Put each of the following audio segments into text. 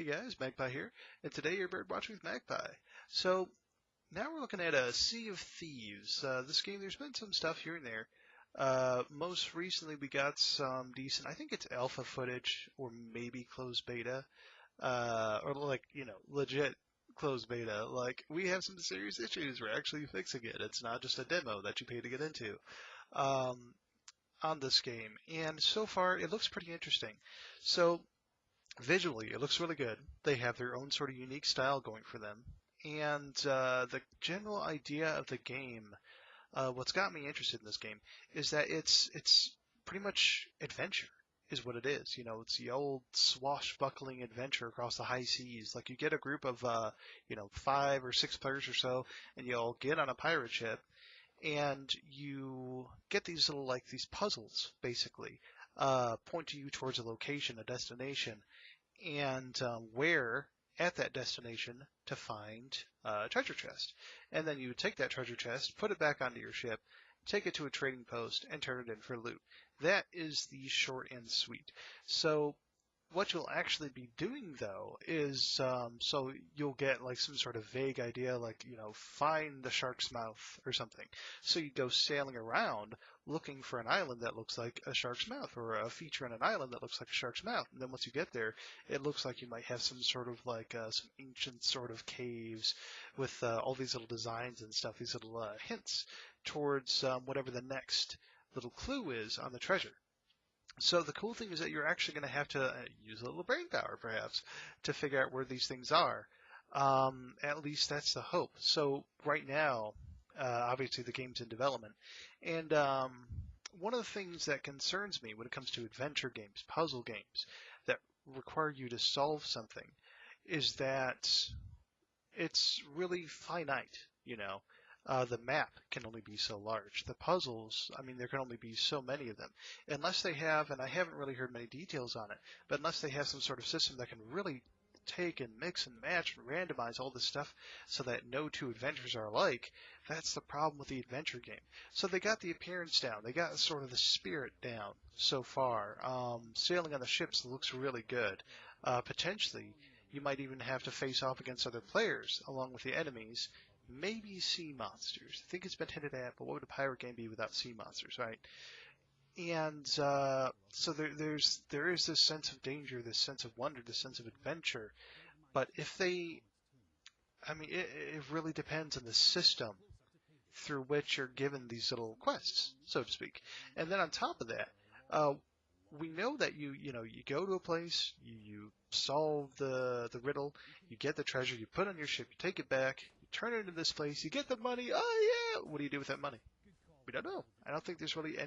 guys, Magpie here, and today you're birdwatching with Magpie. So now we're looking at a Sea of Thieves. This game, there's been some stuff here and there. Most recently, we got some decent, I think it's alpha footage or maybe closed beta, or legit closed beta. Like we have some serious issues. We're actually fixing it. It's not just a demo that you pay to get into. On this game, and so far it looks pretty interesting. So visually, it looks really good. They have their own sort of unique style going for them, and the general idea of the game, what's got me interested in this game, is that it's pretty much adventure. Is what it is. You know, it's the old swashbuckling adventure across the high seas. Like you get a group of 5 or 6 players or so, and you all get on a pirate ship, and you get these little these puzzles basically point you towards a location, a destination, and where at that destination to find a treasure chest. And then you take that treasure chest, put it back onto your ship, take it to a trading post, and turn it in for loot. That is the short and sweet. So what you'll actually be doing, though, is so you'll get some sort of vague idea, find the shark's mouth or something. So you go sailing around looking for an island that looks like a shark's mouth, or a feature on an island that looks like a shark's mouth. And then once you get there, it looks like you might have some sort of some ancient sort of caves with all these little designs and stuff, these little hints towards whatever the next little clue is on the treasure. So the cool thing is that you're actually going to have to use a little brain power, perhaps, to figure out where these things are. At least that's the hope. So right now, obviously the game's in development, and one of the things that concerns me when it comes to adventure games, puzzle games, that require you to solve something, is that it's really finite, the map can only be so large. The puzzles, there can only be so many of them. Unless they have, and I haven't really heard many details on it, but unless they have some sort of system that can really take and mix and match and randomize all this stuff so that no two adventures are alike, that's the problem with the adventure game. So they got the appearance down. They got sort of the spirit down so far. Sailing on the ships looks really good. Potentially, you might even have to face off against other players along with the enemies. Maybe sea monsters. I think it's been hinted at, but what would a pirate game be without sea monsters, right? And so there is this sense of danger, this sense of wonder, this sense of adventure. But if they, it really depends on the system through which you're given these little quests, so to speak. And then on top of that, we know that you go to a place, you solve the riddle, you get the treasure, you put it on your ship, you take it back, you turn it into this place, you get the money. Oh yeah, what do you do with that money? We don't know. I don't think there's really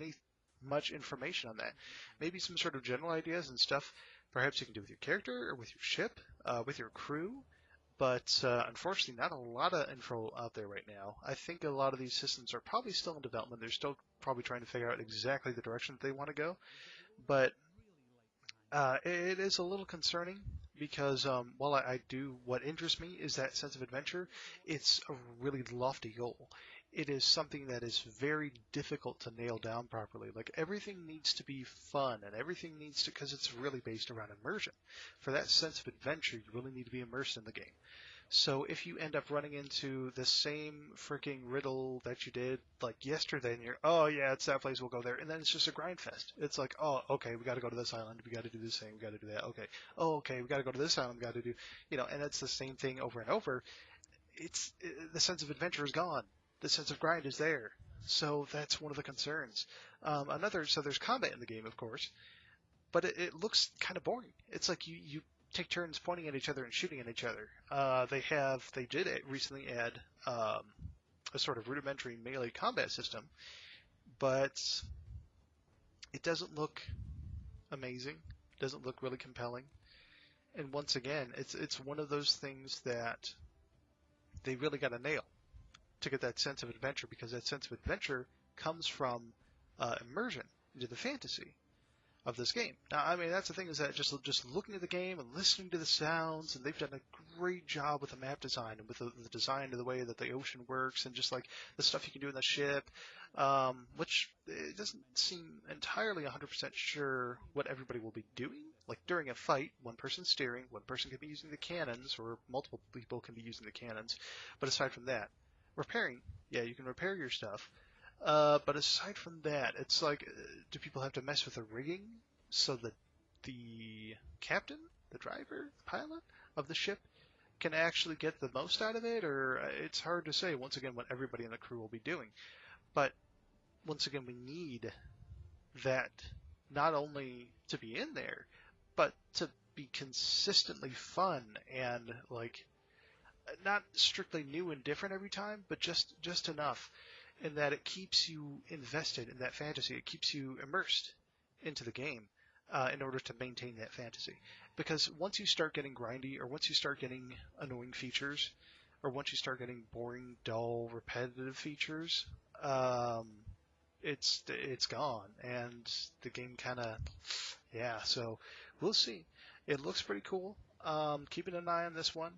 much information on that. Maybe some sort of general ideas and stuff. Perhaps you can do with your character or with your ship, with your crew. But unfortunately, not a lot of info out there right now. I think a lot of these systems are probably still in development. They're still probably trying to figure out exactly the direction that they want to go. But it is a little concerning because while I do, what interests me is that sense of adventure. It's a really lofty goal. It is something that is very difficult to nail down properly. Like everything needs to be fun, and everything needs to, because it's really based around immersion. For that sense of adventure, you really need to be immersed in the game. So if you end up running into the same freaking riddle that you did yesterday, and you're, oh yeah, it's that place, we'll go there, and then it's just a grind fest. It's like, oh, okay, we got to go to this island, we got to do this thing, we got to do that. Okay, oh, okay, we got to go to this island, we got to do, and it's the same thing over and over. The sense of adventure is gone. The sense of grind is there. So that's one of the concerns. So there's combat in the game, of course, but it looks kind of boring. It's like you take turns pointing at each other and shooting at each other. They did recently add a sort of rudimentary melee combat system, but it doesn't look amazing. It doesn't look really compelling. And once again, it's one of those things that they really got to nail to get that sense of adventure, because that sense of adventure comes from immersion into the fantasy of this game. Now, that's the thing, is that just looking at the game and listening to the sounds, and they've done a great job with the map design and with the design of the way that the ocean works, and just the stuff you can do in the ship, which it doesn't seem entirely 100% sure what everybody will be doing. Like during a fight, one person's steering, one person can be using the cannons, or multiple people can be using the cannons. But aside from that, repairing, yeah, you can repair your stuff. But aside from that, it's like, do people have to mess with the rigging so that the captain, the driver, the pilot of the ship can actually get the most out of it? Or it's hard to say, once again, what everybody in the crew will be doing. But once again, we need that not only to be in there, but to be consistently fun and like not strictly new and different every time, but just enough in that it keeps you invested in that fantasy. It keeps you immersed into the game in order to maintain that fantasy. Because once you start getting grindy, or once you start getting annoying features, or once you start getting boring, dull, repetitive features, it's gone, and the game kind of, yeah. So we'll see. It looks pretty cool. Keeping an eye on this one.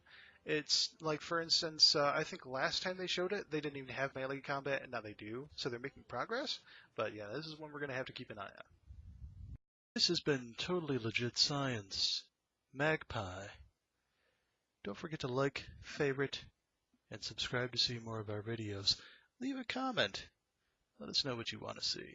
It's like, for instance, I think last time they showed it, they didn't even have melee combat, and now they do. So they're making progress. But yeah, this is one we're going to have to keep an eye on. This has been Totally Legit Science. Magpie. Don't forget to like, favorite, and subscribe to see more of our videos. Leave a comment. Let us know what you want to see.